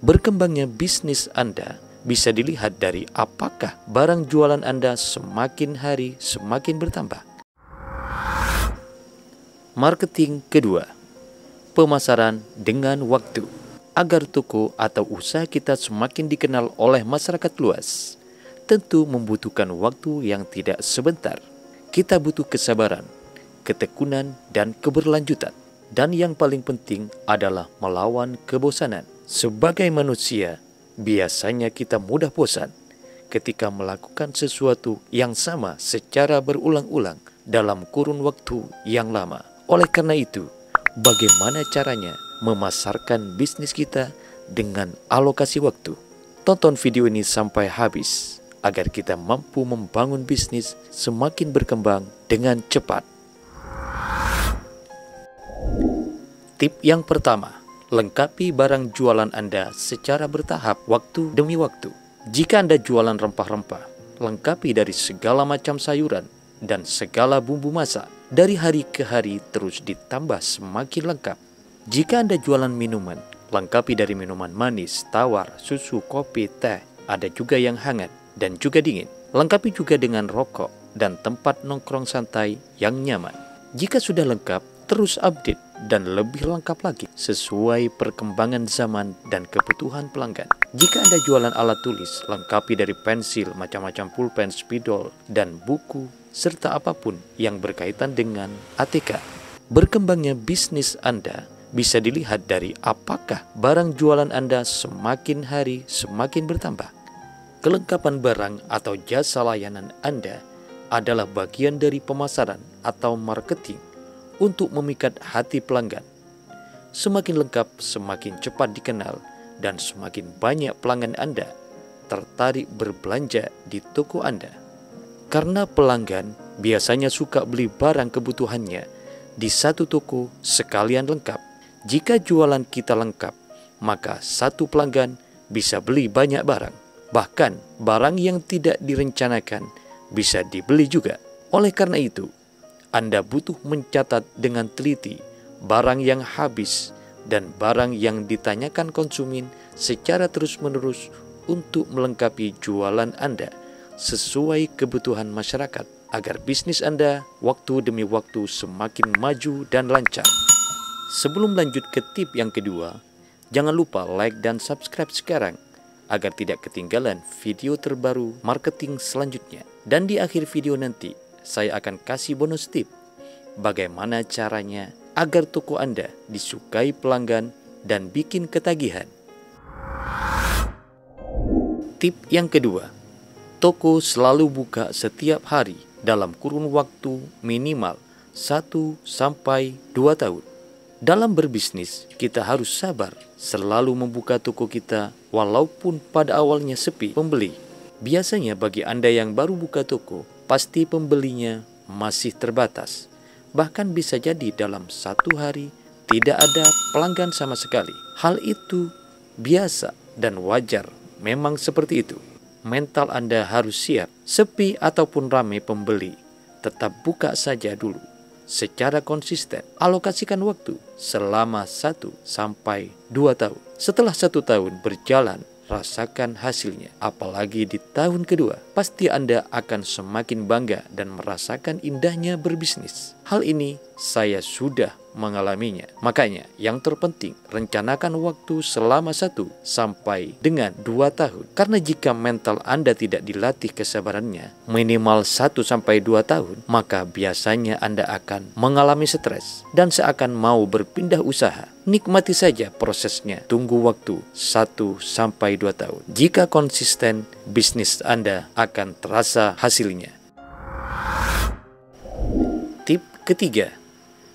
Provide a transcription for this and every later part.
Berkembangnya bisnis Anda bisa dilihat dari apakah barang jualan Anda semakin hari semakin bertambah. Marketing kedua, pemasaran dengan waktu. Agar toko atau usaha kita semakin dikenal oleh masyarakat luas, tentu membutuhkan waktu yang tidak sebentar. Kita butuh kesabaran, ketekunan, dan keberlanjutan. Dan yang paling penting adalah melawan kebosanan. Sebagai manusia, biasanya kita mudah bosan ketika melakukan sesuatu yang sama secara berulang-ulang dalam kurun waktu yang lama. Oleh karena itu, bagaimana caranya memasarkan bisnis kita dengan alokasi waktu? Tonton video ini sampai habis agar kita mampu membangun bisnis semakin berkembang dengan cepat. Tip yang pertama, lengkapi barang jualan Anda secara bertahap waktu demi waktu. Jika Anda jualan rempah-rempah, lengkapi dari segala macam sayuran dan segala bumbu masak. Dari hari ke hari terus ditambah semakin lengkap. Jika Anda jualan minuman, lengkapi dari minuman manis, tawar, susu, kopi, teh. Ada juga yang hangat dan juga dingin. Lengkapi juga dengan rokok dan tempat nongkrong santai yang nyaman. Jika sudah lengkap, terus update dan lebih lengkap lagi sesuai perkembangan zaman dan kebutuhan pelanggan. Jika Anda jualan alat tulis, lengkapi dari pensil, macam-macam pulpen, spidol, dan buku, serta apapun yang berkaitan dengan ATK. Berkembangnya bisnis Anda bisa dilihat dari apakah barang jualan Anda semakin hari semakin bertambah. Kelengkapan barang atau jasa layanan Anda adalah bagian dari pemasaran atau marketing untuk memikat hati pelanggan. Semakin lengkap, semakin cepat dikenal, dan semakin banyak pelanggan Anda tertarik berbelanja di toko Anda. Karena pelanggan biasanya suka beli barang kebutuhannya di satu toko sekalian lengkap. Jika jualan kita lengkap, maka satu pelanggan bisa beli banyak barang. Bahkan barang yang tidak direncanakan bisa dibeli juga. Oleh karena itu, Anda butuh mencatat dengan teliti barang yang habis dan barang yang ditanyakan konsumen secara terus-menerus untuk melengkapi jualan Anda sesuai kebutuhan masyarakat agar bisnis Anda waktu demi waktu semakin maju dan lancar. Sebelum lanjut ke tip yang kedua, jangan lupa like dan subscribe sekarang agar tidak ketinggalan video terbaru marketing selanjutnya. Dan di akhir video nanti, saya akan kasih bonus tip bagaimana caranya agar toko Anda disukai pelanggan dan bikin ketagihan. Tip yang kedua, toko selalu buka setiap hari dalam kurun waktu minimal 1 sampai 2 tahun. Dalam berbisnis, kita harus sabar selalu membuka toko kita walaupun pada awalnya sepi pembeli. Biasanya bagi Anda yang baru buka toko, pasti pembelinya masih terbatas. Bahkan bisa jadi dalam 1 hari tidak ada pelanggan sama sekali. Hal itu biasa dan wajar, memang seperti itu. Mental Anda harus siap, sepi ataupun ramai pembeli. Tetap buka saja dulu. Secara konsisten, alokasikan waktu selama 1 sampai 2 tahun. Setelah 1 tahun berjalan, rasakan hasilnya. Apalagi di tahun kedua, pasti Anda akan semakin bangga dan merasakan indahnya berbisnis. Hal ini saya sudah mengalaminya. Makanya yang terpenting, rencanakan waktu selama 1 sampai dengan 2 tahun. Karena jika mental Anda tidak dilatih kesabarannya minimal 1 sampai 2 tahun, maka biasanya Anda akan mengalami stres dan seakan mau berpindah usaha. Nikmati saja prosesnya, tunggu waktu 1 sampai 2 tahun. Jika konsisten, bisnis Anda akan terasa hasilnya. Tip ketiga,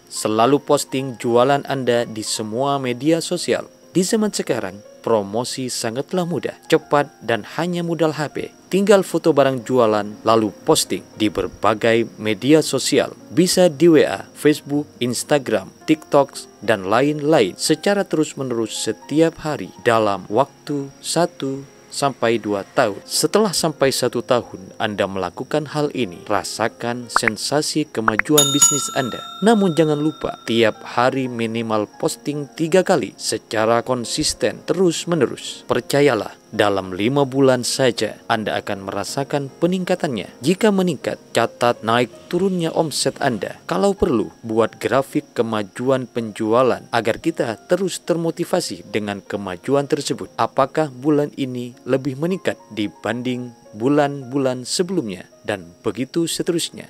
selalu posting jualan Anda di semua media sosial. Di zaman sekarang, promosi sangatlah mudah, cepat, dan hanya modal HP. Tinggal foto barang jualan lalu posting di berbagai media sosial. Bisa di WA, Facebook, Instagram, TikTok, dan lain-lain secara terus-menerus setiap hari dalam waktu 1 sampai 2 tahun. Setelah sampai 1 tahun Anda melakukan hal ini, rasakan sensasi kemajuan bisnis Anda. Namun jangan lupa, tiap hari minimal posting 3 kali secara konsisten terus-menerus. Percayalah, dalam 5 bulan saja Anda akan merasakan peningkatannya. Jika meningkat, catat naik turunnya omset Anda. Kalau perlu, buat grafik kemajuan penjualan agar kita terus termotivasi dengan kemajuan tersebut. Apakah bulan ini lebih meningkat dibanding bulan-bulan sebelumnya, dan begitu seterusnya.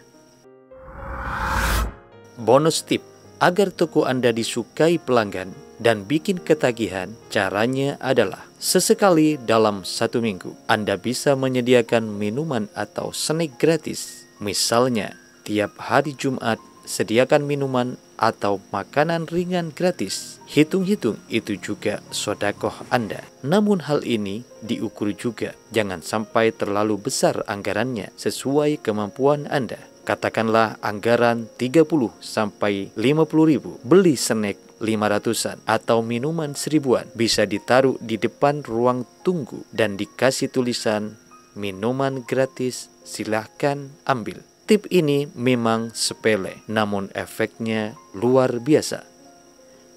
Bonus tip, agar toko Anda disukai pelanggan dan bikin ketagihan, caranya adalah sesekali dalam 1 minggu Anda bisa menyediakan minuman atau snack gratis. Misalnya, tiap hari Jumat sediakan minuman atau makanan ringan gratis. Hitung-hitung itu juga sedekah Anda. Namun hal ini diukur juga. Jangan sampai terlalu besar anggarannya, sesuai kemampuan Anda. Katakanlah anggaran 30 sampai 50 ribu. Beli snack 500-an atau minuman 1000-an. Bisa ditaruh di depan ruang tunggu dan dikasih tulisan minuman gratis, silahkan ambil. Tip ini memang sepele, namun efeknya luar biasa.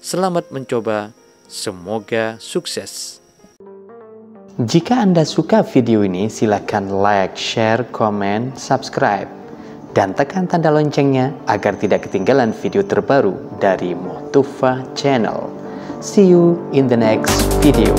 Selamat mencoba, semoga sukses. Jika Anda suka video ini, silakan like, share, komen, subscribe, dan tekan tanda loncengnya agar tidak ketinggalan video terbaru dari Motufa Channel. See you in the next video.